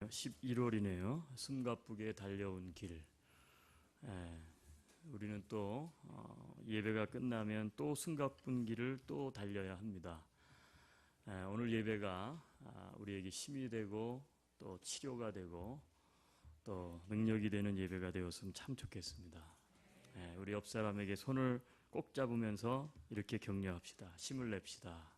11월이네요. 숨가쁘게 달려온 길. 우리는 또 예배가 끝나면 또 숨가쁜 길을 또 달려야 합니다. 오늘 예배가 우리에게 힘이 되고 또 치료가 되고 또 능력이 되는 예배가 되었으면 참 좋겠습니다. 우리 옆 사람에게 손을 꼭 잡으면서 이렇게 격려합시다. 힘을 냅시다.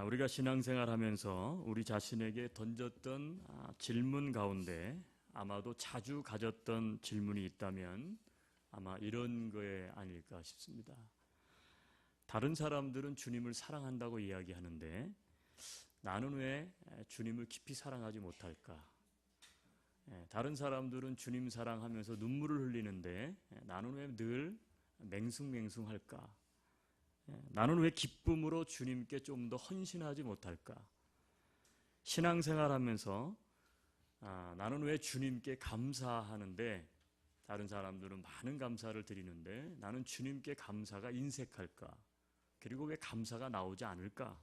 우리가 신앙생활하면서 우리 자신에게 던졌던 질문 가운데 아마도 자주 가졌던 질문이 있다면 아마 이런 거에 아닐까 싶습니다. 다른 사람들은 주님을 사랑한다고 이야기하는데 나는 왜 주님을 깊이 사랑하지 못할까? 다른 사람들은 주님 사랑하면서 눈물을 흘리는데 나는 왜 늘 맹숭맹숭할까? 나는 왜 기쁨으로 주님께 좀 더 헌신하지 못할까? 신앙생활하면서 나는 왜 주님께 감사하는데 다른 사람들은 많은 감사를 드리는데 나는 주님께 감사가 인색할까? 그리고 왜 감사가 나오지 않을까?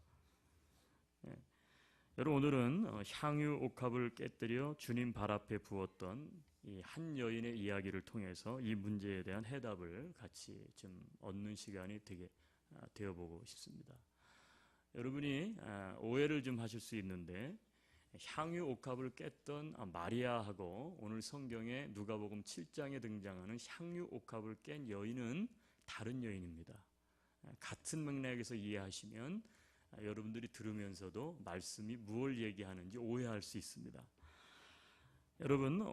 여러분 오늘은 향유 옥합을 깨뜨려 주님 발 앞에 부었던 이 한 여인의 이야기를 통해서 이 문제에 대한 해답을 같이 좀 얻는 시간이 되어보고 싶습니다. 여러분이 오해를 좀 하실 수 있는데 향유 옥합을 깼던 마리아하고 오늘 성경에 누가복음 7장에 등장하는 향유 옥합을 깬 여인은 다른 여인입니다. 같은 맥락에서 이해하시면 여러분들이 들으면서도 말씀이 무엇을 얘기하는지 오해할 수 있습니다. 여러분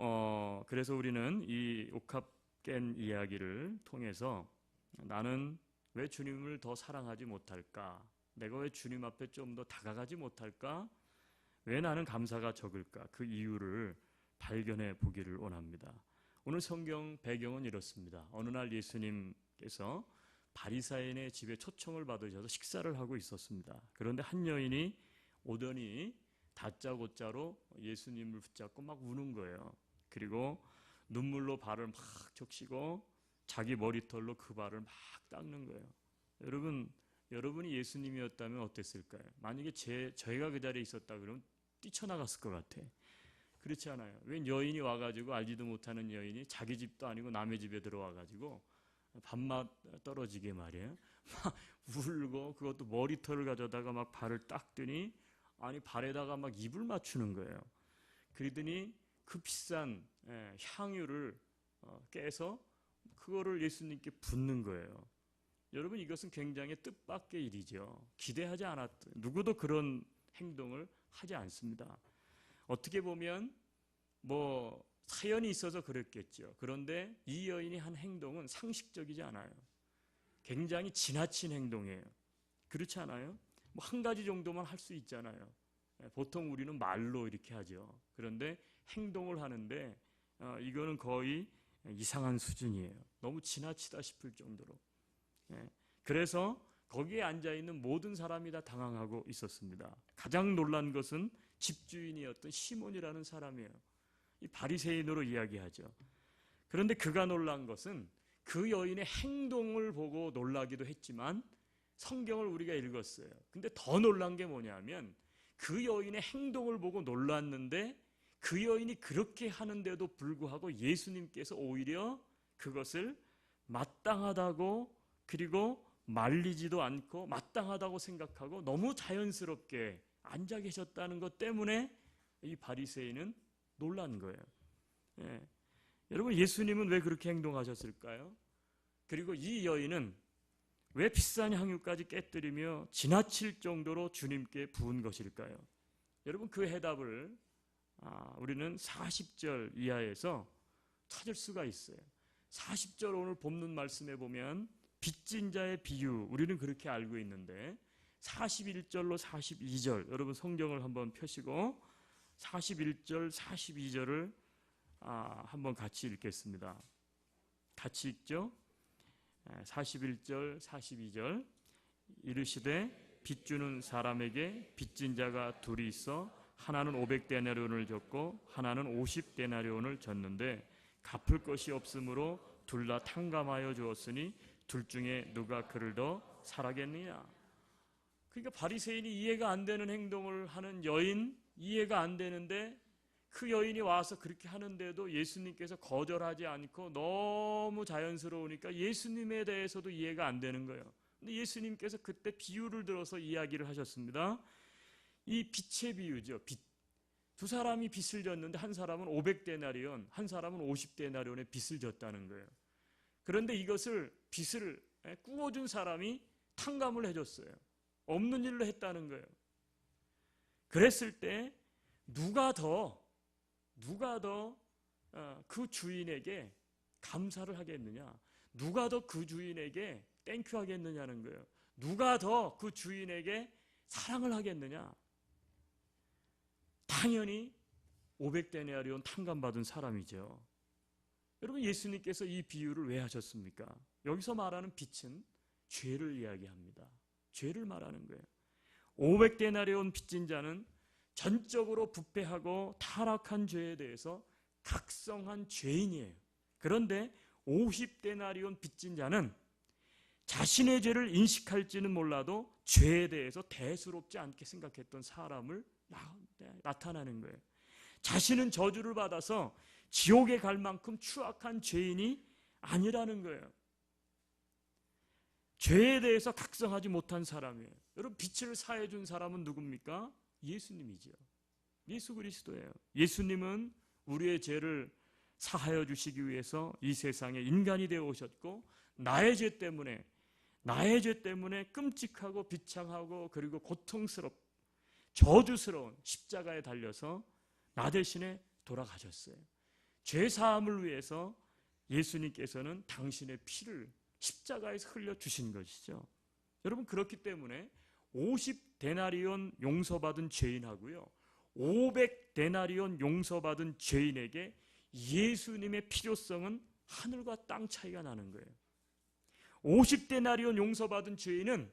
그래서 우리는 이 옥합 깬 이야기를 통해서 나는 왜 주님을 더 사랑하지 못할까? 내가 왜 주님 앞에 좀 더 다가가지 못할까? 왜 나는 감사가 적을까? 그 이유를 발견해 보기를 원합니다. 오늘 성경 배경은 이렇습니다. 어느 날 예수님께서 바리사인의 집에 초청을 받으셔서 식사를 하고 있었습니다. 그런데 한 여인이 오더니 다짜고짜로 예수님을 붙잡고 막 우는 거예요. 그리고 눈물로 발을 막 적시고 자기 머리털로 그 발을 막 닦는 거예요. 여러분이 예수님이었다면 어땠을까요? 만약에 저희가 그 자리에 있었다 그러면 뛰쳐나갔을 것 같아. 그렇지 않아요. 웬 여인이 와가지고 알지도 못하는 여인이 자기 집도 아니고 남의 집에 들어와가지고 밥맛 떨어지게 말이에요. 막 울고 그것도 머리털을 가져다가 막 발을 닦더니 아니 발에다가 막 입을 맞추는 거예요. 그러더니 그 비싼 향유를 깨서 그거를 예수님께 붓는 거예요. 여러분 이것은 굉장히 뜻밖의 일이죠. 기대하지 않았던 누구도 그런 행동을 하지 않습니다. 어떻게 보면 뭐 사연이 있어서 그랬겠죠. 그런데 이 여인이 한 행동은 상식적이지 않아요. 굉장히 지나친 행동이에요. 그렇지 않아요? 뭐 한 가지 정도만 할 수 있잖아요. 보통 우리는 말로 이렇게 하죠. 그런데 행동을 하는데 이거는 거의 이상한 수준이에요. 너무 지나치다 싶을 정도로. 그래서 거기에 앉아있는 모든 사람이 다 당황하고 있었습니다. 가장 놀란 것은 집주인이었던 시몬이라는 사람이에요. 이 바리새인으로 이야기하죠. 그런데 그가 놀란 것은 그 여인의 행동을 보고 놀라기도 했지만 성경을 우리가 읽었어요. 근데 더 놀란 게 뭐냐면 그 여인의 행동을 보고 놀랐는데 그 여인이 그렇게 하는데도 불구하고 예수님께서 오히려 그것을 마땅하다고 그리고 말리지도 않고 마땅하다고 생각하고 너무 자연스럽게 앉아 계셨다는 것 때문에 이 바리새인은 놀란 거예요. 여러분 예수님은 왜 그렇게 행동하셨을까요? 그리고 이 여인은 왜 비싼 향유까지 깨뜨리며 지나칠 정도로 주님께 부은 것일까요? 여러분 그 해답을 우리는 40절 이하에서 찾을 수가 있어요. 40절 오늘 본문 말씀에 보면 빚진 자의 비유 우리는 그렇게 알고 있는데 41절로 42절 여러분 성경을 한번 펴시고 41절 42절을 한번 같이 읽겠습니다. 같이 읽죠? 41절 42절 이르시되 빚주는 사람에게 빚진 자가 둘이 있어 하나는 500데나리온을 줬고 하나는 50데나리온을 줬는데 갚을 것이 없으므로 둘 다 탕감하여 주었으니 둘 중에 누가 그를 더 사랑하겠느냐. 그러니까 바리새인이 이해가 안 되는 행동을 하는 여인, 이해가 안 되는데 그 여인이 와서 그렇게 하는데도 예수님께서 거절하지 않고 너무 자연스러우니까 예수님에 대해서도 이해가 안 되는 거예요. 근데 예수님께서 그때 비유를 들어서 이야기를 하셨습니다. 이 빚의 비유죠. 빚. 두 사람이 빚을 졌는데 한 사람은 500데나리온, 한 사람은 50데나리온의 빚을 졌다는 거예요. 그런데 이것을 빚을 꾸어준 사람이 탕감을 해줬어요. 없는 일로 했다는 거예요. 그랬을 때 누가 더 그 주인에게 감사를 하겠느냐, 누가 더 그 주인에게 땡큐 하겠느냐는 거예요. 누가 더 그 주인에게 사랑을 하겠느냐. 당연히 500데나리온 탕감받은 사람이죠. 여러분, 예수님께서 이 비유를 왜 하셨습니까? 여기서 말하는 빚은 죄를 이야기합니다. 죄를 말하는 거예요. 500데나리온 빚진 자는 전적으로 부패하고 타락한 죄에 대해서 각성한 죄인이에요. 그런데 50데나리온 빚진 자는 자신의 죄를 인식할지는 몰라도 죄에 대해서 대수롭지 않게 생각했던 사람을 나타나는 거예요. 자신은 저주를 받아서 지옥에 갈 만큼 추악한 죄인이 아니라는 거예요. 죄에 대해서 각성하지 못한 사람이에요. 여러분, 빛을 사해 준 사람은 누굽니까? 예수님이죠. 예수 그리스도예요. 예수님은 우리의 죄를 사하여 주시기 위해서 이 세상에 인간이 되어 오셨고, 나의 죄 때문에 끔찍하고 비창하고 그리고 고통스럽고 저주스러운 십자가에 달려서 나 대신에 돌아가셨어요. 죄 사함을 위해서 예수님께서는 당신의 피를 십자가에서 흘려주신 것이죠. 여러분, 그렇기 때문에 50데나리온 용서받은 죄인하고요, 500데나리온 용서받은 죄인에게 예수님의 필요성은 하늘과 땅 차이가 나는 거예요. 50데나리온 용서받은 죄인은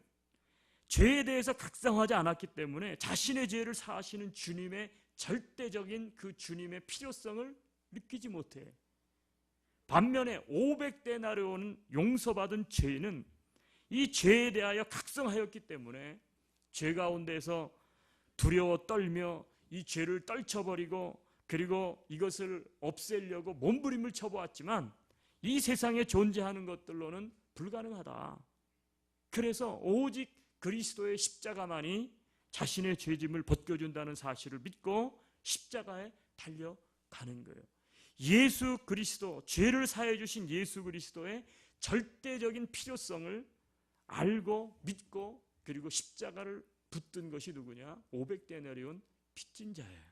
죄에 대해서 각성하지 않았기 때문에 자신의 죄를 사하시는 주님의 절대적인 그 주님의 필요성을 느끼지 못해. 반면에 500데나리온 용서받은 죄인은 이 죄에 대하여 각성하였기 때문에 죄 가운데서 두려워 떨며 이 죄를 떨쳐버리고 그리고 이것을 없애려고 몸부림을 쳐보았지만 이 세상에 존재하는 것들로는 불가능하다. 그래서 오직 그리스도의 십자가만이 자신의 죄짐을 벗겨준다는 사실을 믿고 십자가에 달려가는 거예요. 예수 그리스도, 죄를 사해 주신 예수 그리스도의 절대적인 필요성을 알고 믿고 그리고 십자가를 붙든 것이 누구냐? 500데나리온 빚진 자예요.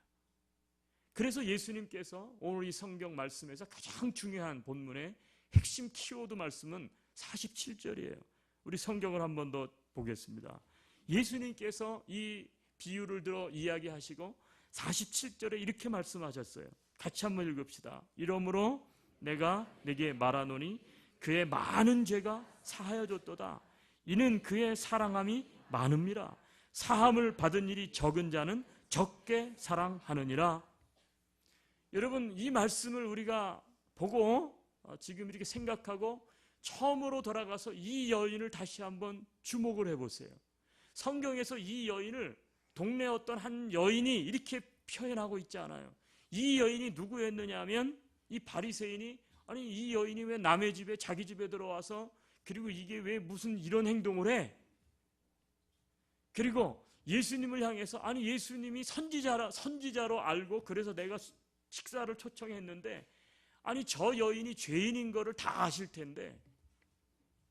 그래서 예수님께서 오늘 이 성경 말씀에서 가장 중요한 본문의 핵심 키워드 말씀은 47절이에요. 우리 성경을 한 번 더 보겠습니다. 예수님께서 이 비유를 들어 이야기하시고 47절에 이렇게 말씀하셨어요. 같이 한번 읽읍시다. 이러므로 내가 내게 말하노니 그의 많은 죄가 사하여졌도다. 이는 그의 사랑함이 많음이라. 사함을 받은 일이 적은 자는 적게 사랑하느니라. 여러분, 이 말씀을 우리가 보고 지금 이렇게 생각하고 처음으로 돌아가서 이 여인을 다시 한번 주목을 해보세요. 성경에서 이 여인을 동네 어떤 한 여인이 이렇게 표현하고 있지 않아요. 이 여인이 누구였느냐 하면 이 바리새인이, 아니 이 여인이 왜 남의 집에 자기 집에 들어와서 그리고 이게 왜 무슨 이런 행동을 해? 그리고 예수님을 향해서, 아니 예수님이 선지자로 알고 그래서 내가 식사를 초청했는데 아니 저 여인이 죄인인 거를 다 아실 텐데,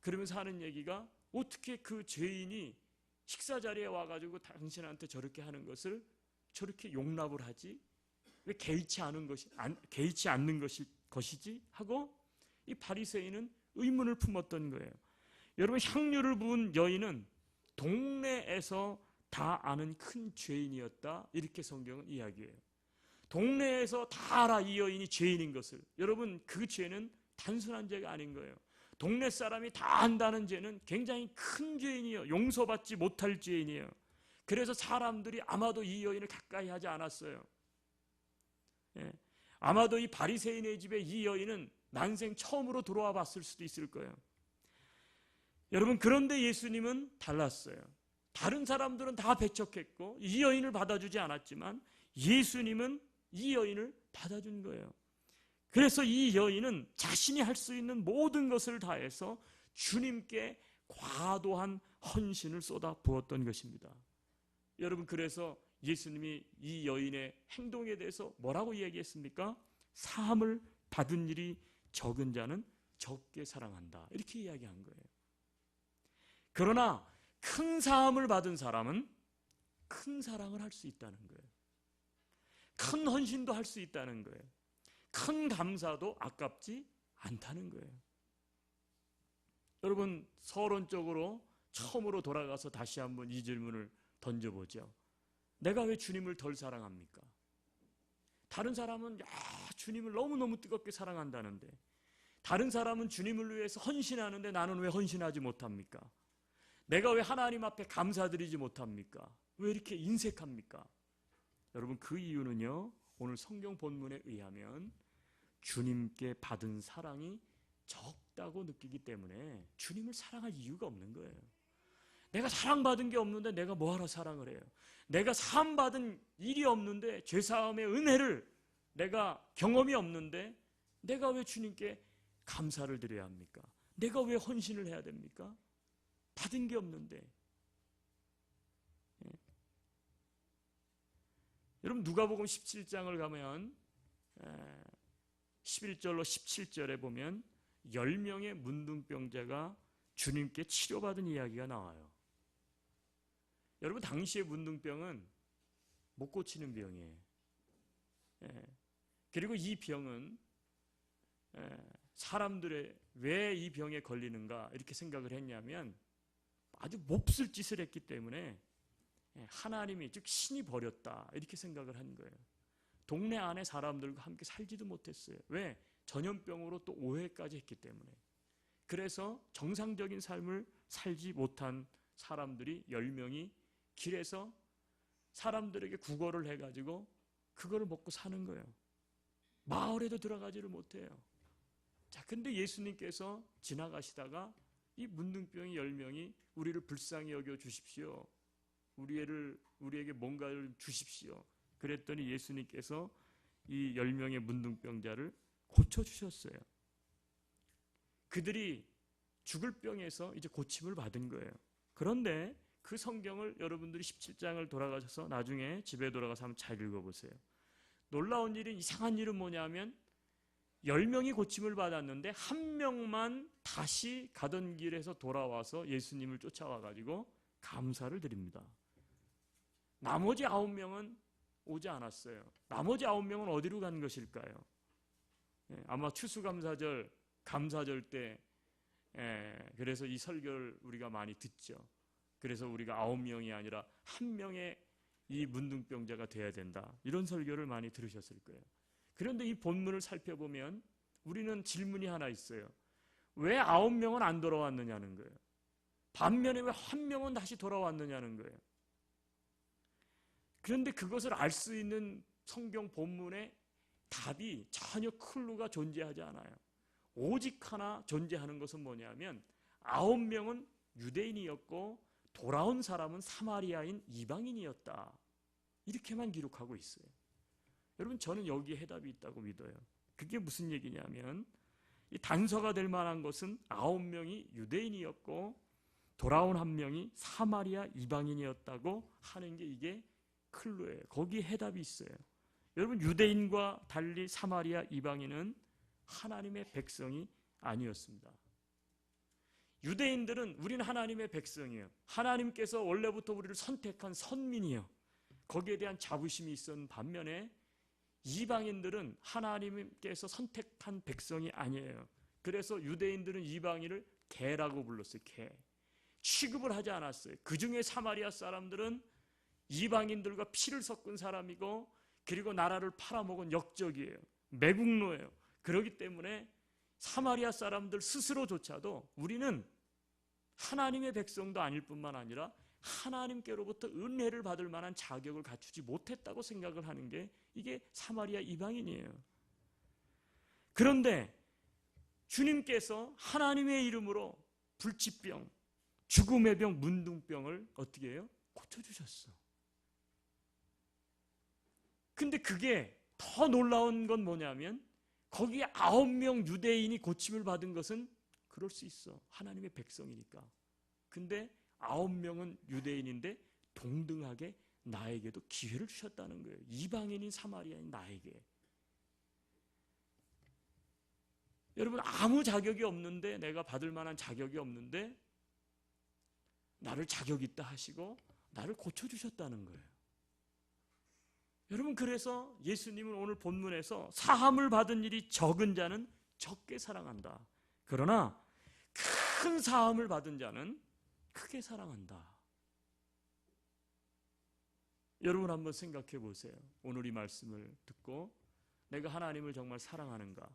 그러면서 하는 얘기가 어떻게 그 죄인이 식사 자리에 와가지고 당신한테 저렇게 하는 것을 저렇게 용납을 하지? 왜 개의치 않는 것이지? 하고 이 바리새인은 의문을 품었던 거예요. 여러분, 향유를 부은 여인은 동네에서 다 아는 큰 죄인이었다, 이렇게 성경은 이야기해요. 동네에서 다 알아, 이 여인이 죄인인 것을. 여러분, 그 죄는 단순한 죄가 아닌 거예요. 동네 사람이 다 안다는 죄는 굉장히 큰 죄인이에요. 용서받지 못할 죄인이에요. 그래서 사람들이 아마도 이 여인을 가까이 하지 않았어요. 예. 아마도 이 바리새인의 집에 이 여인은 난생 처음으로 들어와 봤을 수도 있을 거예요. 여러분, 그런데 예수님은 달랐어요. 다른 사람들은 다 배척했고 이 여인을 받아주지 않았지만 예수님은 이 여인을 받아준 거예요. 그래서 이 여인은 자신이 할 수 있는 모든 것을 다해서 주님께 과도한 헌신을 쏟아 부었던 것입니다. 여러분, 그래서 예수님이 이 여인의 행동에 대해서 뭐라고 이야기했습니까? 사함을 받은 일이 적은 자는 적게 사랑한다, 이렇게 이야기한 거예요. 그러나 큰 사함을 받은 사람은 큰 사랑을 할 수 있다는 거예요. 큰 헌신도 할 수 있다는 거예요. 큰 감사도 아깝지 않다는 거예요. 여러분, 서론적으로 처음으로 돌아가서 다시 한번 이 질문을 던져보죠. 내가 왜 주님을 덜 사랑합니까? 다른 사람은 주님을 너무너무 뜨겁게 사랑한다는데, 다른 사람은 주님을 위해서 헌신하는데 나는 왜 헌신하지 못합니까? 내가 왜 하나님 앞에 감사드리지 못합니까? 왜 이렇게 인색합니까? 여러분, 그 이유는요, 오늘 성경 본문에 의하면 주님께 받은 사랑이 적다고 느끼기 때문에 주님을 사랑할 이유가 없는 거예요. 내가 사랑받은 게 없는데 내가 뭐하러 사랑을 해요? 내가 사함받은 일이 없는데, 죄사함의 은혜를 내가 경험이 없는데 내가 왜 주님께 감사를 드려야 합니까? 내가 왜 헌신을 해야 됩니까? 받은 게 없는데. 여러분, 누가복음 17장을 가면 11절로 17절에 보면 10명의 문둥병자가 주님께 치료받은 이야기가 나와요. 여러분, 당시의 문둥병은 못 고치는 병이에요. 그리고 이 병은 사람들의 왜 이 병에 걸리는가 이렇게 생각을 했냐면, 아주 몹쓸 짓을 했기 때문에 하나님이, 즉 신이 버렸다, 이렇게 생각을 한 거예요. 동네 안에 사람들과 함께 살지도 못했어요. 왜? 전염병으로 또 오해까지 했기 때문에. 그래서 정상적인 삶을 살지 못한 사람들이 10명이 길에서 사람들에게 구걸을 해가지고 그거를 먹고 사는 거예요. 마을에도 들어가지를 못해요. 자, 근데 예수님께서 지나가시다가 이 문둥병이 10명이 우리를 불쌍히 여겨 주십시오, 우리에게 뭔가를 주십시오, 그랬더니 예수님께서 이 10명의 문둥병자를 고쳐주셨어요. 그들이 죽을 병에서 이제 고침을 받은 거예요. 그런데 그 성경을 여러분들이 17장을 돌아가셔서 나중에 집에 돌아가서 한번 잘 읽어보세요. 놀라운 일은, 이상한 일은 뭐냐면 10명이 고침을 받았는데 한 명만 다시 가던 길에서 돌아와서 예수님을 쫓아와가지고 감사를 드립니다. 나머지 9명은 오지 않았어요. 나머지 9명은 어디로 간 것일까요? 아마 추수감사절, 감사절 때, 그래서 이 설교를 우리가 많이 듣죠. 그래서 우리가 9명이 아니라 1명의 이 문둥병자가 돼야 된다, 이런 설교를 많이 들으셨을 거예요. 그런데 이 본문을 살펴보면 우리는 질문이 하나 있어요. 왜 9명은 안 돌아왔느냐는 거예요. 반면에 왜 1명은 다시 돌아왔느냐는 거예요. 그런데 그것을 알 수 있는 성경 본문의 답이 전혀 클루가 존재하지 않아요. 오직 하나 존재하는 것은 뭐냐면 9명은 유대인이었고 돌아온 사람은 사마리아인 이방인이었다, 이렇게만 기록하고 있어요. 여러분, 저는 여기에 해답이 있다고 믿어요. 그게 무슨 얘기냐면, 이 단서가 될 만한 것은 9명이 유대인이었고 돌아온 1명이 사마리아 이방인이었다고 하는 게 이게 클루예요. 거기에 해답이 있어요. 여러분, 유대인과 달리 사마리아 이방인은 하나님의 백성이 아니었습니다. 유대인들은 우리는 하나님의 백성이에요. 하나님께서 원래부터 우리를 선택한 선민이에요. 거기에 대한 자부심이 있었는 반면에 이방인들은 하나님께서 선택한 백성이 아니에요. 그래서 유대인들은 이방인을 개라고 불렀어요. 개. 취급을 하지 않았어요. 그 중에 사마리아 사람들은 이방인들과 피를 섞은 사람이고, 그리고 나라를 팔아먹은 역적이에요. 매국노예요. 그렇기 때문에 사마리아 사람들 스스로조차도 우리는 하나님의 백성도 아닐 뿐만 아니라 하나님께로부터 은혜를 받을 만한 자격을 갖추지 못했다고 생각을 하는 게 이게 사마리아 이방인이에요. 그런데 주님께서 하나님의 이름으로 불치병, 죽음의 병 문둥병을 어떻게 해요? 고쳐주셨어. 근데 그게 더 놀라운 건 뭐냐면 거기에 9명 유대인이 고침을 받은 것은 그럴 수 있어. 하나님의 백성이니까. 근데 9명은 유대인인데 동등하게 나에게도 기회를 주셨다는 거예요. 이방인인 사마리아인 나에게. 여러분, 아무 자격이 없는데, 내가 받을 만한 자격이 없는데 나를 자격 있다 하시고 나를 고쳐주셨다는 거예요. 여러분, 그래서 예수님은 오늘 본문에서 사함을 받은 일이 적은 자는 적게 사랑한다. 그러나 큰 사함을 받은 자는 크게 사랑한다. 여러분 한번 생각해 보세요. 오늘 이 말씀을 듣고 내가 하나님을 정말 사랑하는가?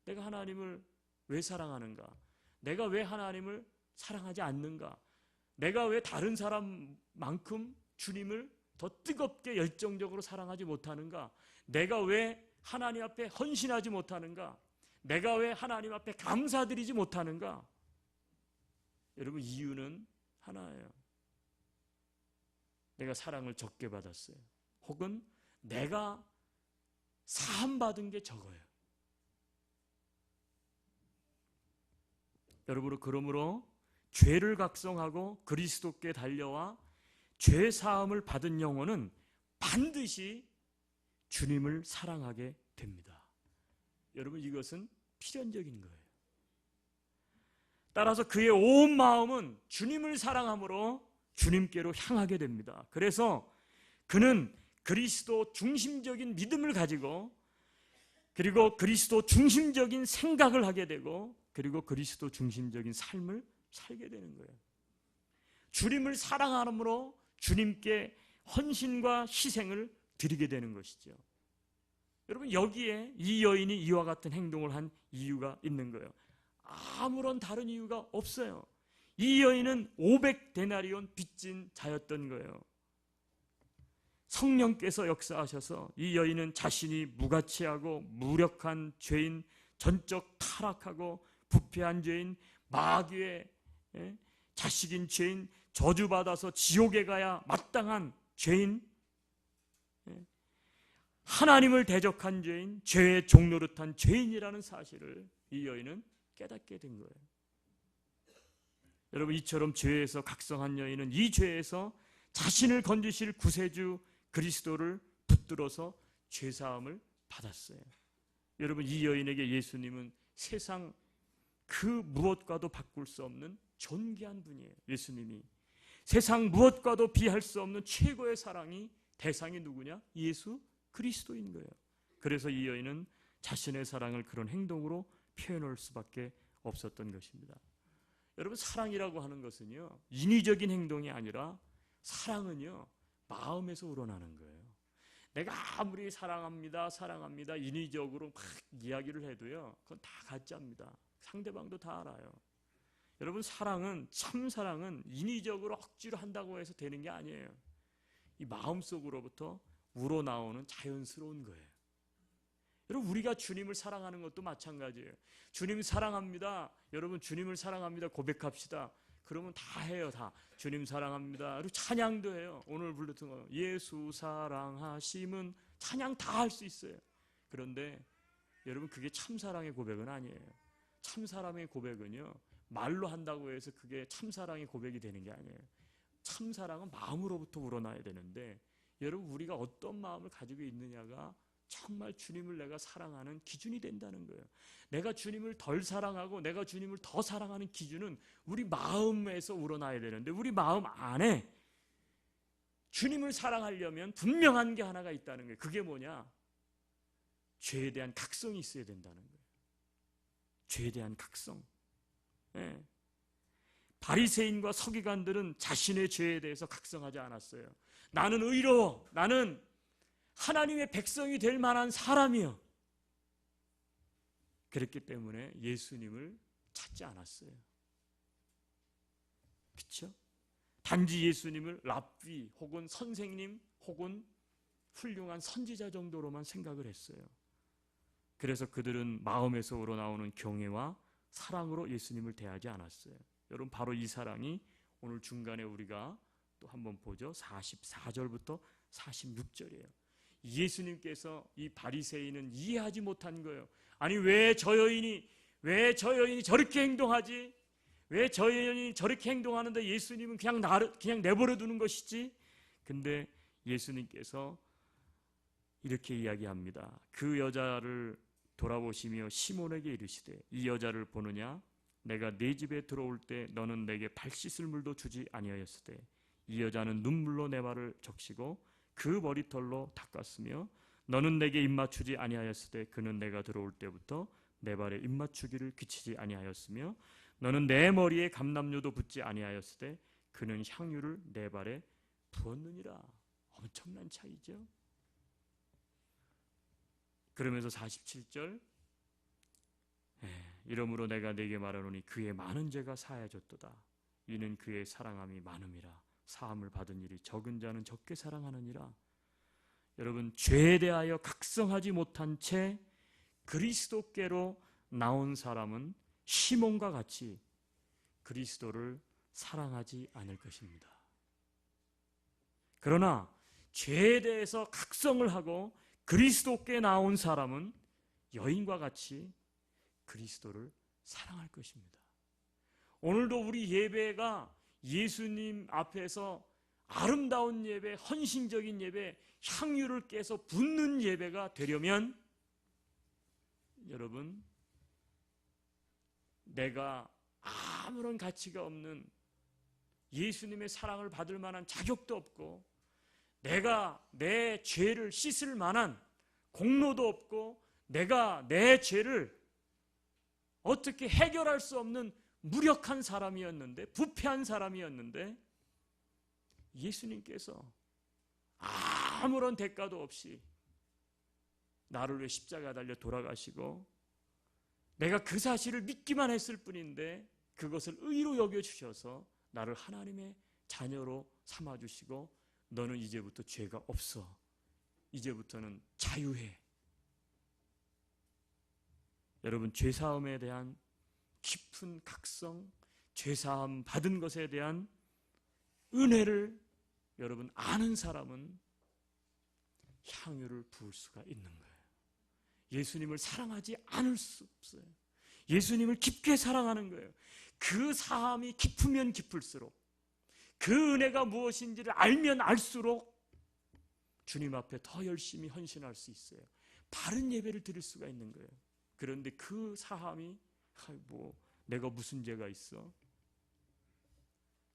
내가 하나님을 왜 사랑하는가? 내가 왜 하나님을 사랑하지 않는가? 내가 왜 다른 사람만큼 주님을 더 뜨겁게 열정적으로 사랑하지 못하는가? 내가 왜 하나님 앞에 헌신하지 못하는가? 내가 왜 하나님 앞에 감사드리지 못하는가? 여러분, 이유는 하나예요. 내가 사랑을 적게 받았어요. 혹은 내가 사함받은 게 적어요. 여러분, 그러므로 죄를 각성하고 그리스도께 달려와 죄 사함을 받은 영혼은 반드시 주님을 사랑하게 됩니다. 여러분, 이것은 필연적인 거예요. 따라서 그의 온 마음은 주님을 사랑함으로 주님께로 향하게 됩니다. 그래서 그는 그리스도 중심적인 믿음을 가지고, 그리고 그리스도 중심적인 생각을 하게 되고, 그리고 그리스도 중심적인 삶을 살게 되는 거예요. 주님을 사랑함으로 주님께 헌신과 희생을 드리게 되는 것이죠. 여러분, 여기에 이 여인이 이와 같은 행동을 한 이유가 있는 거예요. 아무런 다른 이유가 없어요. 이 여인은 500데나리온 빚진 자였던 거예요. 성령께서 역사하셔서 이 여인은 자신이 무가치하고 무력한 죄인, 전적 타락하고 부패한 죄인, 마귀의 자식인 죄인, 저주받아서 지옥에 가야 마땅한 죄인, 하나님을 대적한 죄인, 죄의 종노릇한 죄인이라는 사실을 이 여인은 깨닫게 된 거예요. 여러분, 이처럼 죄에서 각성한 여인은 이 죄에서 자신을 건지실 구세주 그리스도를 붙들어서 죄사함을 받았어요. 여러분, 이 여인에게 예수님은 세상 그 무엇과도 바꿀 수 없는 존귀한 분이에요. 예수님이 세상 무엇과도 비할 수 없는 최고의 사랑이 대상이 누구냐? 예수 그리스도인 거예요. 그래서 이 여인은 자신의 사랑을 그런 행동으로 표현할 수밖에 없었던 것입니다. 여러분, 사랑이라고 하는 것은요, 인위적인 행동이 아니라 사랑은요, 마음에서 우러나는 거예요. 내가 아무리 사랑합니다, 사랑합니다, 인위적으로 막 이야기를 해도요, 그건 다 가짜입니다. 상대방도 다 알아요. 여러분, 사랑은, 참 사랑은 인위적으로 억지로 한다고 해서 되는 게 아니에요. 이 마음속으로부터 우러나오는 자연스러운 거예요. 여러분, 우리가 주님을 사랑하는 것도 마찬가지예요. 주님 사랑합니다. 여러분, 주님을 사랑합니다 고백합시다. 그러면 다 해요. 다 주님 사랑합니다. 그리고 찬양도 해요. 오늘 불렀던 거 예수 사랑하심은 찬양 다 할 수 있어요. 그런데 여러분, 그게 참사랑의 고백은 아니에요. 참사랑의 고백은요, 말로 한다고 해서 그게 참사랑의 고백이 되는 게 아니에요. 참사랑은 마음으로부터 우러나야 되는데, 여러분, 우리가 어떤 마음을 가지고 있느냐가 정말 주님을 내가 사랑하는 기준이 된다는 거예요. 내가 주님을 덜 사랑하고 내가 주님을 더 사랑하는 기준은 우리 마음에서 우러나야 되는데, 우리 마음 안에 주님을 사랑하려면 분명한 게 하나가 있다는 거예요. 그게 뭐냐? 죄에 대한 각성이 있어야 된다는 거예요. 죄에 대한 각성. 네. 바리새인과 서기관들은 자신의 죄에 대해서 각성하지 않았어요. 나는 의로워. 나는 하나님의 백성이 될 만한 사람이요. 그랬기 때문에 예수님을 찾지 않았어요. 그렇죠? 단지 예수님을 랍비 혹은 선생님 혹은 훌륭한 선지자 정도로만 생각을 했어요. 그래서 그들은 마음에서 우러나오는 경외와 사랑으로 예수님을 대하지 않았어요. 여러분, 바로 이 사랑이 오늘 중간에 우리가 또 한번 보죠. 44절부터 46절이에요. 예수님께서 이 바리새인은 이해하지 못한 거예요. 아니 왜 저 여인이 저렇게 행동하지? 왜 저 여인이 저렇게 행동하는데 예수님은 그냥 내버려 두는 것이지? 근데 예수님께서 이렇게 이야기합니다. 그 여자를 돌아보시며 시몬에게 이르시되 이 여자를 보느냐? 내가 네 집에 들어올 때 너는 내게 발 씻을 물도 주지 아니하였으되 이 여자는 눈물로 내 발을 적시고 그 머리털로 닦았으며 너는 내게 입맞추지 아니하였으되 그는 내가 들어올 때부터 내 발에 입맞추기를 그치지 아니하였으며 너는 내 머리에 감람유도 붓지 아니하였으되 그는 향유를 내 발에 부었느니라. 엄청난 차이죠. 그러면서 47절 이러므로 내가 네게 말하노니 그의 많은 죄가 사하여졌도다. 이는 그의 사랑함이 많음이라. 사함을 받은 일이 적은 자는 적게 사랑하느니라. 여러분, 죄에 대하여 각성하지 못한 채 그리스도께로 나온 사람은 시몬과 같이 그리스도를 사랑하지 않을 것입니다. 그러나 죄에 대해서 각성을 하고 그리스도께 나온 사람은 여인과 같이 그리스도를 사랑할 것입니다. 오늘도 우리 예배가 예수님 앞에서 아름다운 예배, 헌신적인 예배, 향유를 깨서 붓는 예배가 되려면 여러분, 내가 아무런 가치가 없는 예수님의 사랑을 받을 만한 자격도 없고 내가 내 죄를 씻을 만한 공로도 없고 내가 내 죄를 어떻게 해결할 수 없는 무력한 사람이었는데, 부패한 사람이었는데 예수님께서 아무런 대가도 없이 나를 위해 십자가에 달려 돌아가시고 내가 그 사실을 믿기만 했을 뿐인데 그것을 의로 여겨주셔서 나를 하나님의 자녀로 삼아주시고 너는 이제부터 죄가 없어. 이제부터는 자유해. 여러분, 죄사함에 대한 깊은 각성, 죄사함 받은 것에 대한 은혜를 여러분 아는 사람은 향유를 부을 수가 있는 거예요. 예수님을 사랑하지 않을 수 없어요. 예수님을 깊게 사랑하는 거예요. 그 사함이 깊으면 깊을수록, 그 은혜가 무엇인지를 알면 알수록 주님 앞에 더 열심히 헌신할 수 있어요. 바른 예배를 드릴 수가 있는 거예요. 그런데 그 사함이 내가 무슨 죄가 있어?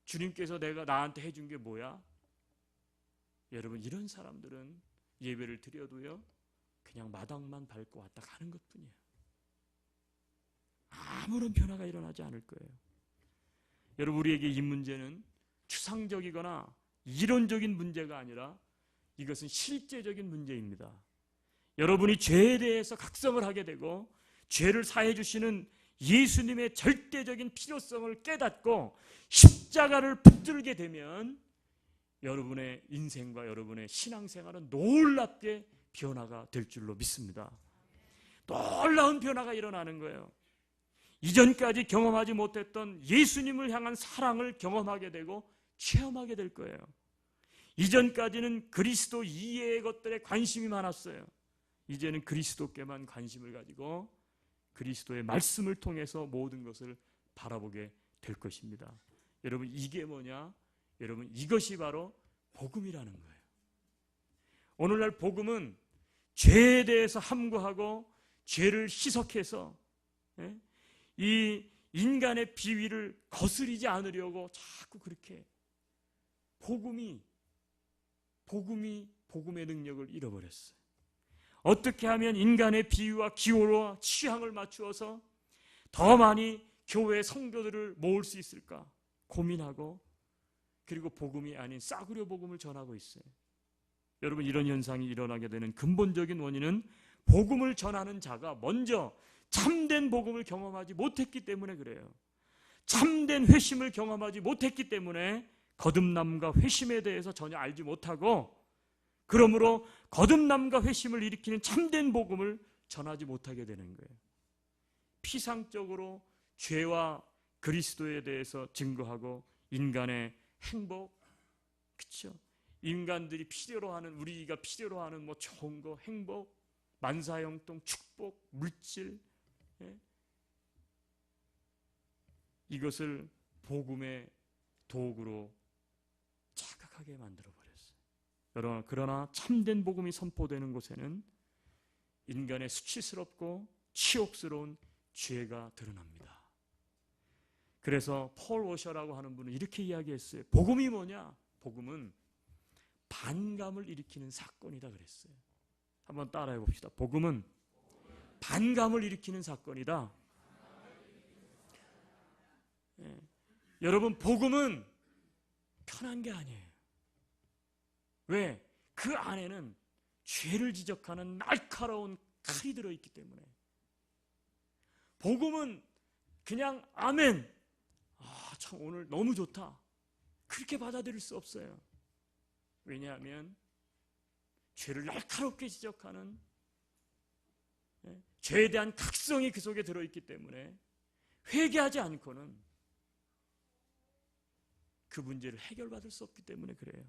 주님께서 내가 나한테 해준 게 뭐야? 여러분, 이런 사람들은 예배를 드려도요 그냥 마당만 밟고 왔다 가는 것뿐이에요. 아무런 변화가 일어나지 않을 거예요. 여러분, 우리에게 이 문제는 추상적이거나 이론적인 문제가 아니라 이것은 실제적인 문제입니다. 여러분이 죄에 대해서 각성을 하게 되고 죄를 사해 주시는 예수님의 절대적인 필요성을 깨닫고 십자가를 붙들게 되면 여러분의 인생과 여러분의 신앙생활은 놀랍게 변화가 될 줄로 믿습니다. 놀라운 변화가 일어나는 거예요. 이전까지 경험하지 못했던 예수님을 향한 사랑을 경험하게 되고 체험하게 될 거예요. 이전까지는 그리스도 이외의 것들에 관심이 많았어요. 이제는 그리스도께만 관심을 가지고 그리스도의 말씀을 통해서 모든 것을 바라보게 될 것입니다. 여러분, 이게 뭐냐? 여러분, 이것이 바로 복음이라는 거예요. 오늘날 복음은 죄에 대해서 함구하고 죄를 희석해서 이 인간의 비위를 거스리지 않으려고 자꾸 그렇게 복음의 능력을 잃어버렸어요. 어떻게 하면 인간의 비위와 기호와 취향을 맞추어서 더 많이 교회 성도들을 모을 수 있을까 고민하고, 그리고 복음이 아닌 싸구려 복음을 전하고 있어요. 여러분, 이런 현상이 일어나게 되는 근본적인 원인은 복음을 전하는 자가 먼저 참된 복음을 경험하지 못했기 때문에 그래요. 참된 회심을 경험하지 못했기 때문에 거듭남과 회심에 대해서 전혀 알지 못하고, 그러므로 거듭남과 회심을 일으키는 참된 복음을 전하지 못하게 되는 거예요. 피상적으로 죄와 그리스도에 대해서 증거하고 인간의 행복, 그렇죠? 인간들이 필요로 하는, 우리가 필요로 하는 뭐 좋은 거, 행복, 만사형통, 축복, 물질, 예? 이것을 복음의 도구로 착각하게 만들어 버렸어요. 그러나 참된 복음이 선포되는 곳에는 인간의 수치스럽고 치욕스러운 죄가 드러납니다. 그래서 폴 워셔라고 하는 분은 이렇게 이야기했어요. 복음이 뭐냐? 복음은 반감을 일으키는 사건이다 그랬어요. 한번 따라해 봅시다. 복음은 반감을 일으키는 사건이다. 예. 여러분, 복음은 편한 게 아니에요. 왜? 그 안에는 죄를 지적하는 날카로운 칼이 들어있기 때문에. 복음은 그냥 아멘, 참 오늘 너무 좋다, 그렇게 받아들일 수 없어요. 왜냐하면 죄를 날카롭게 지적하는, 죄에 대한 각성이 그 속에 들어있기 때문에 회개하지 않고는 그 문제를 해결받을 수 없기 때문에 그래요.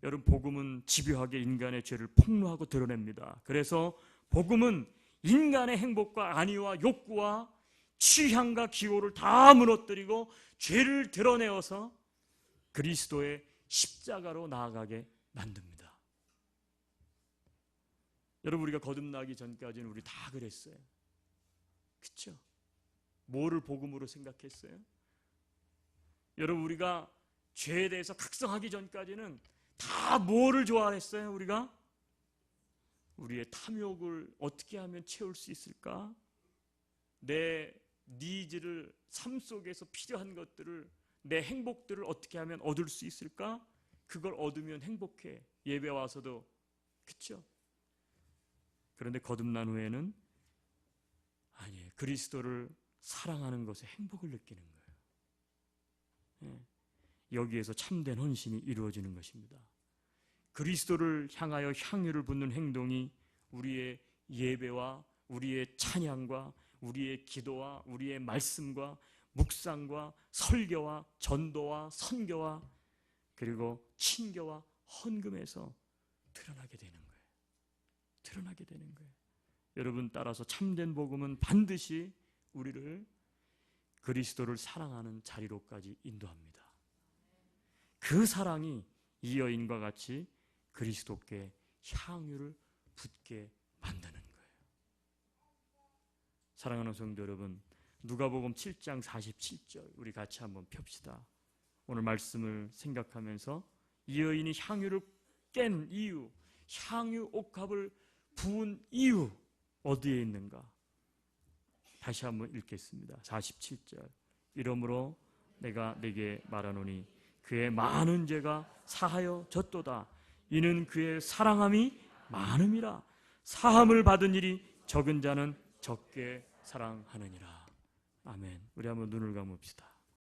여러분, 복음은 집요하게 인간의 죄를 폭로하고 드러냅니다. 그래서 복음은 인간의 행복과 안위와 욕구와 취향과 기호를 다 무너뜨리고 죄를 드러내어서 그리스도의 십자가로 나아가게 만듭니다. 여러분, 우리가 거듭나기 전까지는 우리 다 그랬어요. 그렇죠? 뭐를 복음으로 생각했어요? 여러분, 우리가 죄에 대해서 각성하기 전까지는 다 뭐를 좋아했어요? 우리가 우리의 탐욕을 어떻게 하면 채울 수 있을까? 내 니즈를, 삶 속에서 필요한 것들을, 내 행복들을 어떻게 하면 얻을 수 있을까? 그걸 얻으면 행복해. 예배 와서도, 그렇죠? 그런데 거듭난 후에는 아니에요. 그리스도를 사랑하는 것에 행복을 느끼는 거예요. 예. 여기에서 참된 헌신이 이루어지는 것입니다. 그리스도를 향하여 향유를 붓는 행동이 우리의 예배와 우리의 찬양과 우리의 기도와 우리의 말씀과 묵상과 설교와 전도와 선교와 그리고 친교와 헌금에서 드러나게 되는 거예요. 드러나게 되는 거예요. 여러분, 따라서 참된 복음은 반드시 우리를 그리스도를 사랑하는 자리로까지 인도합니다. 그 사랑이 이 여인과 같이 그리스도께 향유를 붓게 만드는 거예요. 사랑하는 성도 여러분, 누가복음 7장 47절 우리 같이 한번 펴봅시다. 오늘 말씀을 생각하면서 이 여인이 향유를 깬 이유, 향유 옥합을 부은 이유 어디에 있는가? 다시 한번 읽겠습니다. 47절. 이러므로 내가 네게 말하노니 그의 많은 죄가 사하여 졌도다. 이는 그의 사랑함이 많음이라. 사함을 받은 일이 적은 자는 적게 사랑하느니라. 아멘. 우리 한번 눈을 감읍시다.